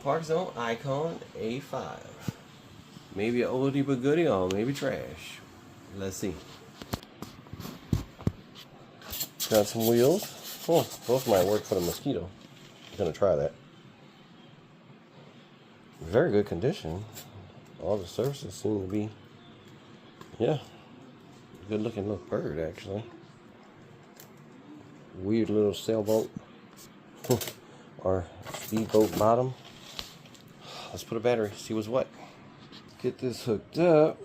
Park Zone Icon A5. Maybe an oldie but goodie, or maybe trash. Let's see. Got some wheels. Oh, those might work for the mosquito. I'm gonna try that. Very good condition. All the surfaces seem to be, yeah, good looking little bird actually. Weird little sailboat or speedboat bottom. Let's put a battery, see what's what. Get this hooked up.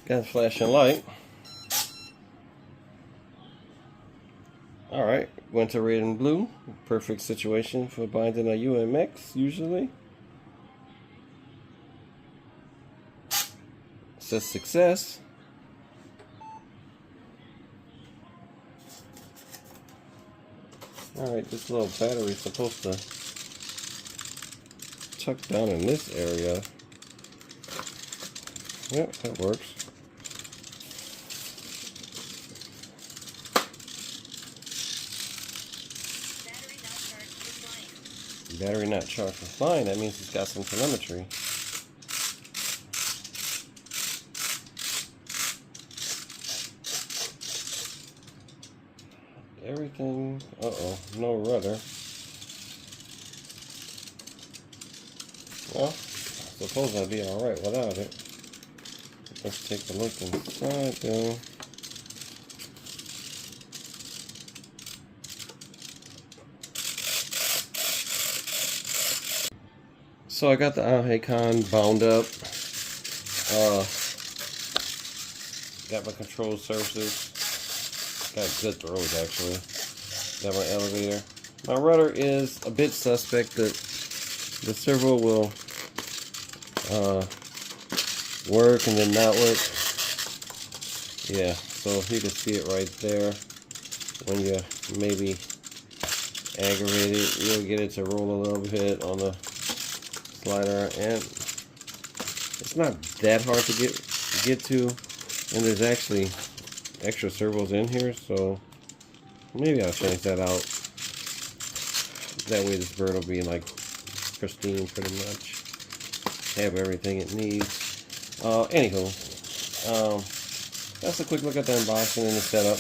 Got a flashing light. Alright, went to red and blue. Perfect situation for binding a UMX usually. Says success. Alright, this little battery is supposed to tuck down in this area. Yep, that works. Battery not charged for flying. That means it's got some telemetry. Everything. Uh-oh, no rudder. Well, I suppose I'd be alright without it. Let's take a look inside though. So I got the Icon bound up. Got my control surfaces. Got good throws actually. Got my elevator. My rudder is a bit suspect. That the servo will work and then not work. Yeah, so you can see it right there. When you maybe aggravate it, you'll get it to roll a little bit on the slider, and it's not that hard to get to, and there's actually extra servos in here, so maybe I'll change that out. That way this bird will be like pristine pretty much, have everything it needs. Anywho, that's a quick look at the unboxing and the setup.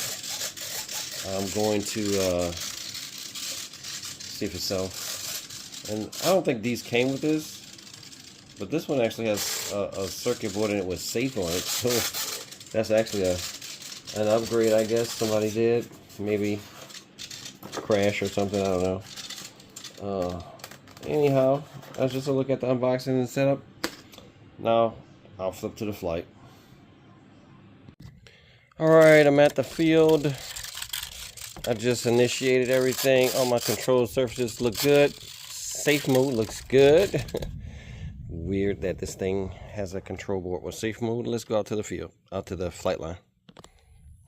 I'm going to see for itself. And I don't think these came with this, but this one actually has a circuit board in it with safe on it, so that's actually an upgrade, I guess somebody did. Maybe crash or something, I don't know. Anyhow, that's just a look at the unboxing and setup. Now I'll flip to the flight. Alright, I'm at the field. I just initiated everything. All my control surfaces look good. Safe mode looks good. Weird that this thing has a control board with safe mode. Let's go out to the field, out to the flight line.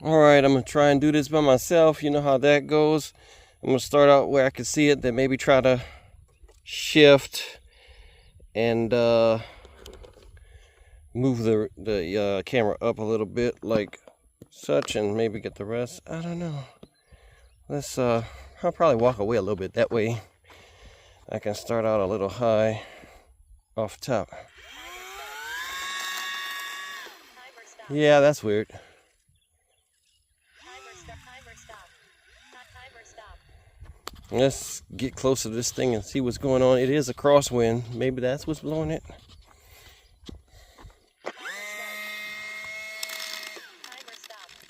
Alright, I'm going to try and do this by myself. You know how that goes. I'm going to start out where I can see it, then maybe try to shift and move the camera up a little bit like such, and maybe get the rest. I don't know. Let's I'll probably walk away a little bit. That way I can start out a little high off top. Yeah, that's weird. Let's get close to this thing and see what's going on. It is a crosswind. Maybe that's what's blowing it.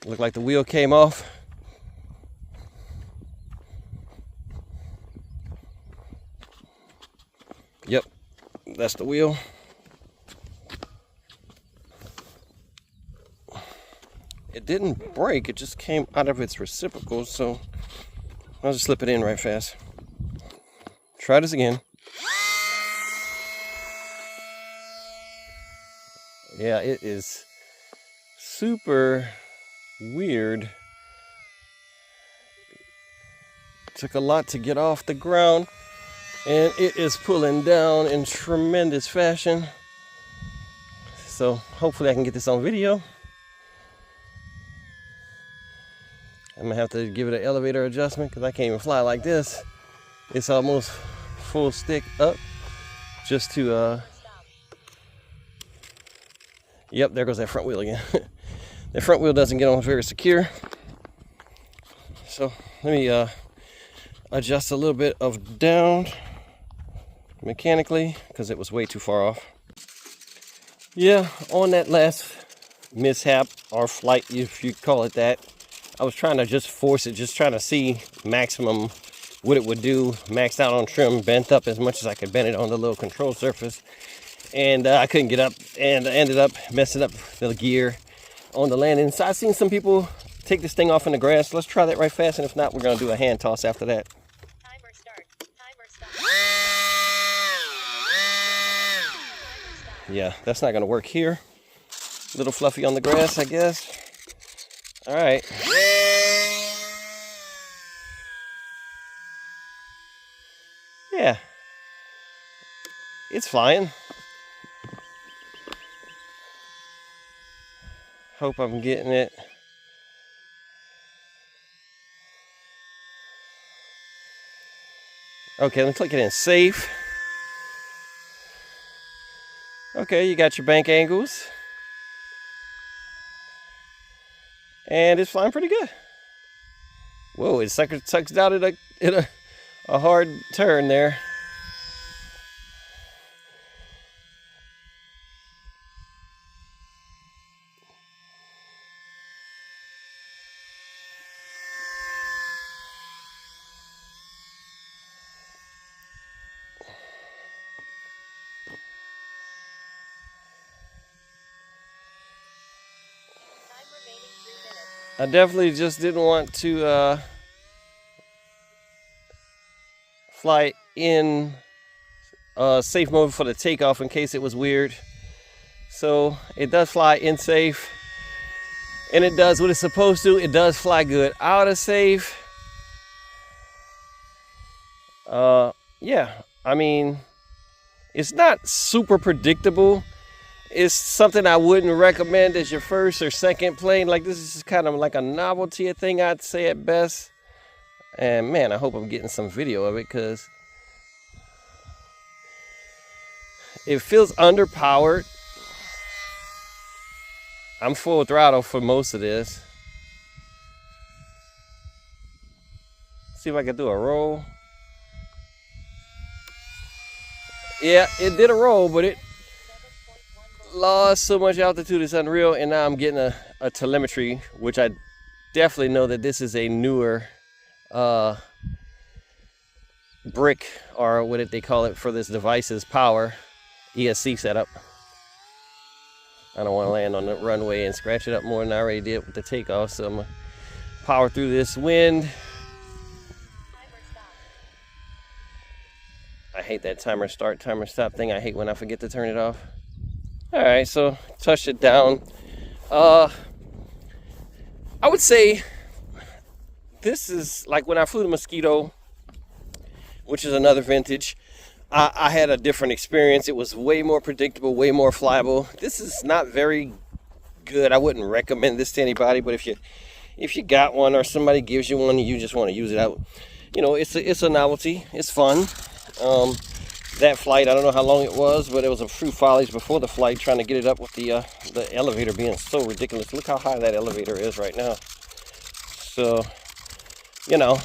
Looked like the wheel came off. Yep, that's the wheel. It didn't break, it just came out of its reciprocal, so I'll just slip it in right fast. Try this again. Yeah, it is super weird. Took a lot to get off the ground, and it is pulling down in tremendous fashion. So hopefully I can get this on video. I'm gonna have to give it an elevator adjustment because I can't even fly like this. It's almost full stick up just to, yep, there goes that front wheel again. The front wheel doesn't get on very secure. So let me adjust a little bit of down mechanically because it was way too far off. Yeah, on that last mishap or flight, if you call it that, I was trying to just force it, just trying to see maximum what it would do, maxed out on trim, bent up as much as I could bend it on the little control surface. And I couldn't get up, and I ended up messing up the gear on the landing. So I've seen some people take this thing off in the grass. Let's try that right fast, and if not, we're gonna do a hand toss after that. Timer start. Timer stop. Yeah, that's not gonna work here. A little fluffy on the grass, I guess. All right. Yeah, it's flying. Hope I'm getting it. Okay, let me click it in safe. Okay, you got your bank angles. And it's flying pretty good. Whoa, it sucks out at a hard turn there. I definitely just didn't want to fly in safe mode for the takeoff in case it was weird. So it does fly in safe, and it does what it's supposed to. It does fly good out of safe. Yeah, I mean, it's not super predictable. It's something I wouldn't recommend as your first or second plane. Like, this is kind of like a novelty thing, I'd say at best. And man, I hope I'm getting some video of it because it feels underpowered. I'm full throttle for most of this. See if I can do a roll. Yeah, it did a roll, but it lost so much altitude, it's unreal. And now I'm getting a telemetry, which I definitely know that this is a newer brick, or what they call it for this device's power, ESC setup. I don't want to land on the runway and scratch it up more than I already did with the takeoff, so I'm gonna power through this wind. I hate that timer start, timer stop thing. I hate when I forget to turn it off. All right, so touched it down. I would say this is like when I flew the Mosquito, which is another vintage. I had a different experience. It was way more predictable, way more flyable. This is not very good. I wouldn't recommend this to anybody, but if you got one or somebody gives you one and you just want to use it out, you know, it's a novelty. It's fun. That flight, I don't know how long it was, but it was a few follies before the flight trying to get it up with the elevator being so ridiculous. Look how high that elevator is right now. So, you know,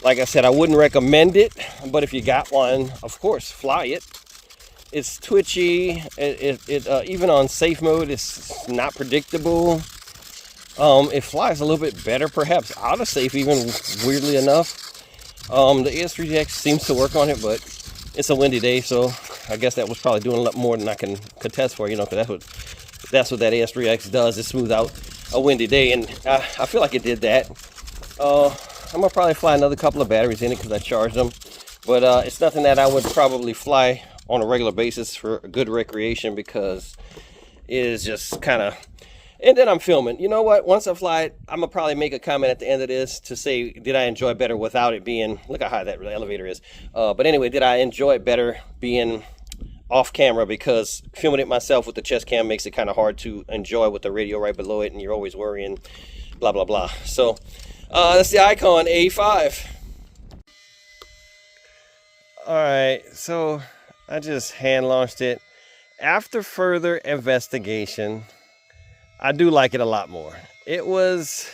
like I said, I wouldn't recommend it, but if you got one, of course, fly it. It's twitchy. Even on safe mode, it's not predictable. It flies a little bit better, perhaps out of safe, even weirdly enough. The ES3X seems to work on it, but it's a windy day, so I guess that was probably doing a lot more than I can contest for, you know, because that's what that ES3X does, is smooth out a windy day, and I feel like it did that. I'm gonna probably fly another couple of batteries in it because I charged them, but it's nothing that I would probably fly on a regular basis for a good recreation, because it is just kind of. And then I'm filming. You know what? Once I fly it, I'm going to probably make a comment at the end of this to say, did I enjoy better without it being... Look how high that elevator is. But anyway, did I enjoy it better being off camera? Because filming it myself with the chest cam makes it kind of hard to enjoy with the radio right below it, and you're always worrying, blah, blah, blah. So, that's the Icon A5. Alright, so I just hand launched it. After further investigation, I do like it a lot more. It was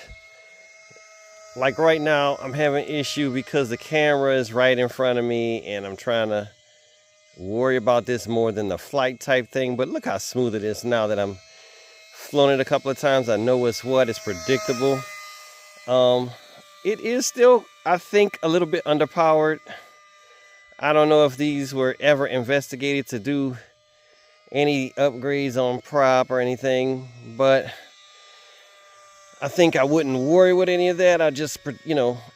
like right now I'm having an issue because the camera is right in front of me and I'm trying to worry about this more than the flight type thing. But look how smooth it is now that I'm flown it a couple of times. I know what's what. It's predictable. It is still, I think, a little bit underpowered. I don't know if these were ever investigated to do any upgrades on prop or anything, but I think I wouldn't worry with any of that. I just,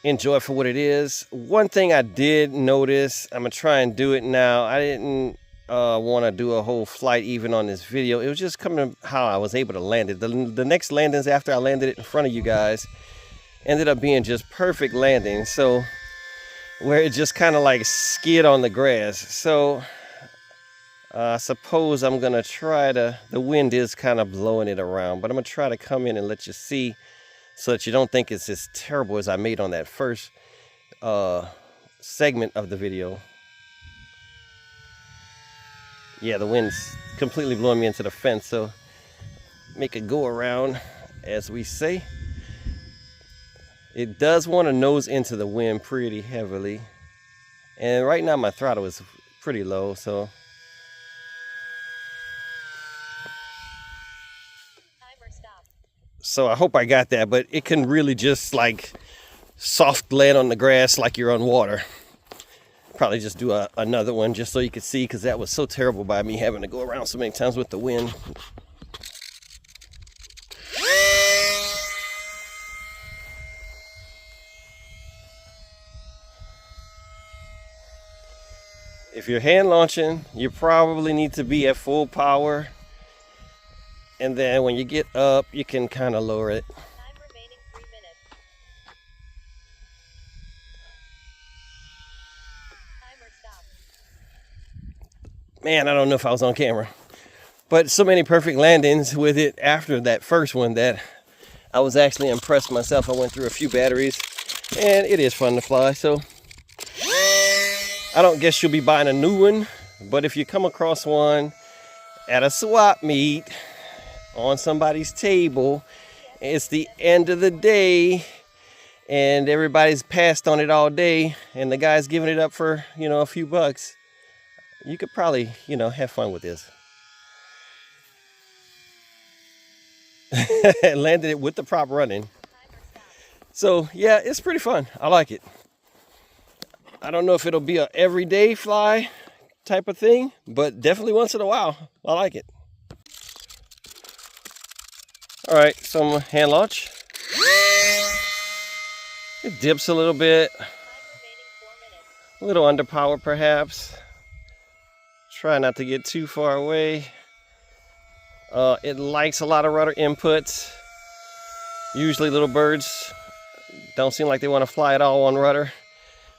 enjoy it for what it is. One thing I did notice, I'm gonna try and do it now. I didn't want to do a whole flight even on this video. It was just coming how I was able to land it. The next landings after I landed it in front of you guys ended up being just perfect landings. So where it just kind of like skid on the grass. So I suppose I'm gonna try to, the wind is kind of blowing it around, but I'm gonna try to come in and let you see so that you don't think it's as terrible as I made on that first segment of the video. Yeah, the wind's completely blowing me into the fence, so make it go around, as we say. It does want to nose into the wind pretty heavily. And right now my throttle is pretty low, so. Timer stop. So I hope I got that, but it can really just like soft land on the grass like you're on water. Probably just do another one just so you can see, because that was so terrible by me having to go around so many times with the wind. If you're hand launching, you probably need to be at full power. And then when you get up, you can kind of lower it. Time remaining 3 minutes. Timer stop. Man, I don't know if I was on camera. But so many perfect landings with it after that first one that I was actually impressed myself. I went through a few batteries and it is fun to fly. So I don't guess you'll be buying a new one, but if you come across one at a swap meet on somebody's table, it's the end of the day and everybody's passed on it all day and the guy's giving it up for, a few bucks, you could probably, have fun with this. Landed it with the prop running. So yeah, it's pretty fun. I like it. I don't know if it'll be a everyday fly type of thing, but definitely once in a while, I like it. All right, some hand launch. It dips a little bit. Time remaining 4 minutes. A little underpowered perhaps. Try not to get too far away. It likes a lot of rudder inputs. Usually little birds don't seem like they want to fly at all on rudder,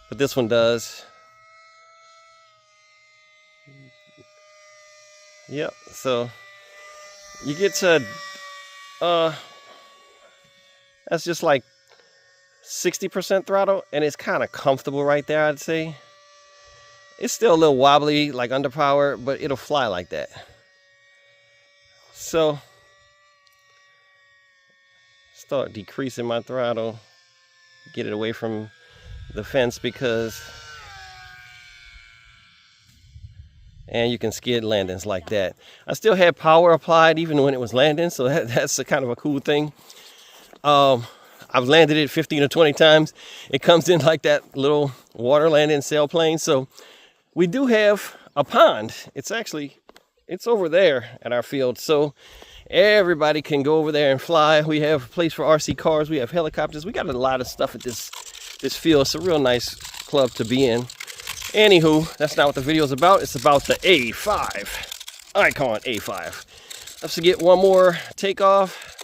but this one does. Yep, so you get to, that's just like 60% throttle, and it's kind of comfortable right there, I'd say. It's still a little wobbly, like underpowered, but it'll fly like that. So, start decreasing my throttle, get it away from the fence because, and you can skid landings like that. I still had power applied even when it was landing, so that's a kind of a cool thing. I've landed it 15 or 20 times. It comes in like that little water landing sailplane. So we do have a pond. It's over there at our field. So everybody can go over there and fly. We have a place for RC cars. We have helicopters. We got a lot of stuff at this field. It's a real nice club to be in. Anywho, that's not what the video is about. It's about the A5. Icon A5. Let's get one more takeoff.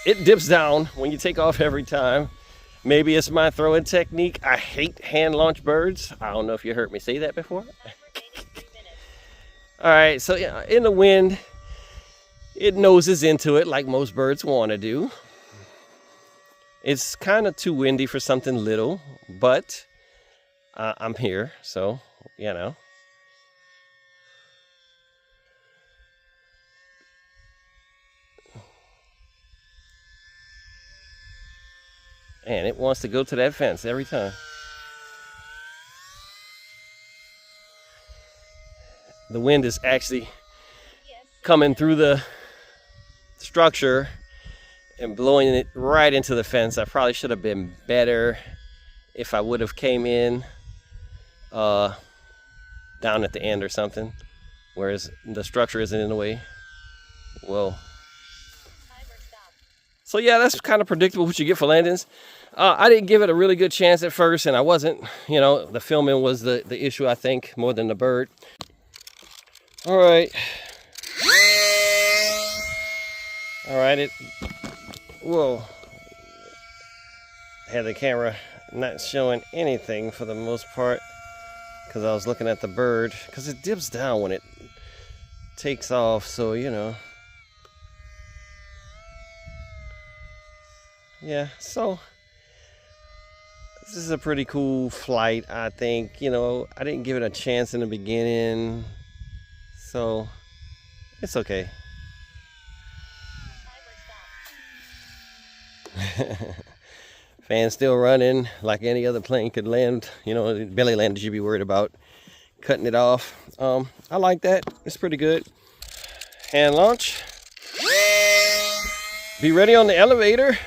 It dips down when you take off every time. Maybe it's my throwing technique. I hate hand launch birds. I don't know if you heard me say that before. All right, so yeah, in the wind, it noses into it like most birds want to do. It's kind of too windy for something little, but I'm here, so, you know. And it wants to go to that fence every time. The wind is actually coming through the structure and blowing it right into the fence. I probably should have been better if I would have came in down at the end or something, whereas the structure isn't in the way. Well, so yeah, that's kind of predictable what you get for landings. I didn't give it a really good chance at first, and I wasn't, you know, the filming was the issue, I think, more than the bird. All right, whoa, I had the camera not showing anything for the most part because I was looking at the bird, because it dips down when it takes off, so you know. Yeah, so this is a pretty cool flight, I think. You know, I didn't give it a chance in the beginning, so it's okay. Fan's still running like any other plane could land. You know, belly landers you'd be worried about cutting it off. I like that. It's pretty good. Hand launch. Be ready on the elevator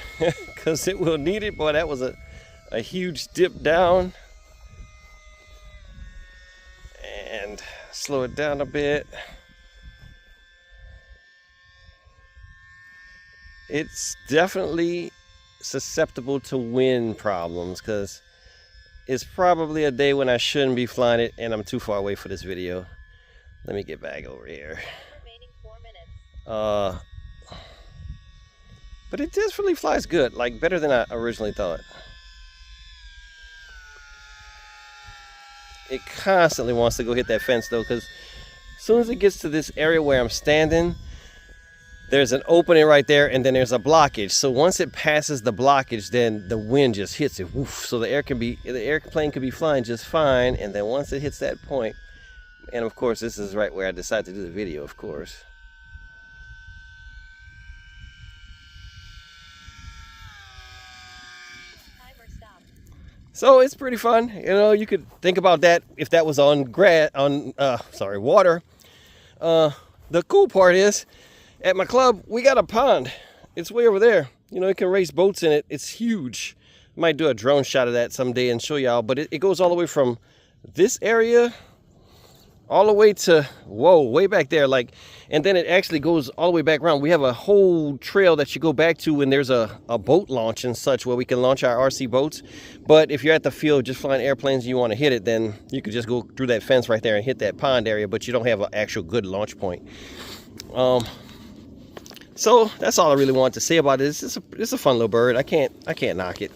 because it will need it. Boy, that was a huge dip down. And slow it down a bit. It's definitely susceptible to wind problems because it's probably a day when I shouldn't be flying it and I'm too far away for this video. Let me get back over here. Remaining 4 minutes. But it definitely flies good, like better than I originally thought. It constantly wants to go hit that fence though, because as soon as it gets to this area where I'm standing, there's an opening right there and then there's a blockage. So once it passes the blockage, then the wind just hits it. Woof. So the airplane could be flying just fine, and then once it hits that point, and of course this is right where I decided to do the video, of course. So it's pretty fun. You know, you could think about that if that was on water. The cool part is, at my club, we got a pond. It's way over there. You know, you can race boats in it. It's huge. Might do a drone shot of that someday and show y'all, but it goes all the way from this area all the way to, whoa, way back there, like, and then it actually goes all the way back around. We have a whole trail that you go back to when there's a boat launch and such, where we can launch our RC boats. But if you're at the field just flying airplanes and you want to hit it, then you could just go through that fence right there and hit that pond area, but you don't have an actual good launch point. So that's all I really wanted to say about it. It's a fun little bird. I can't knock it.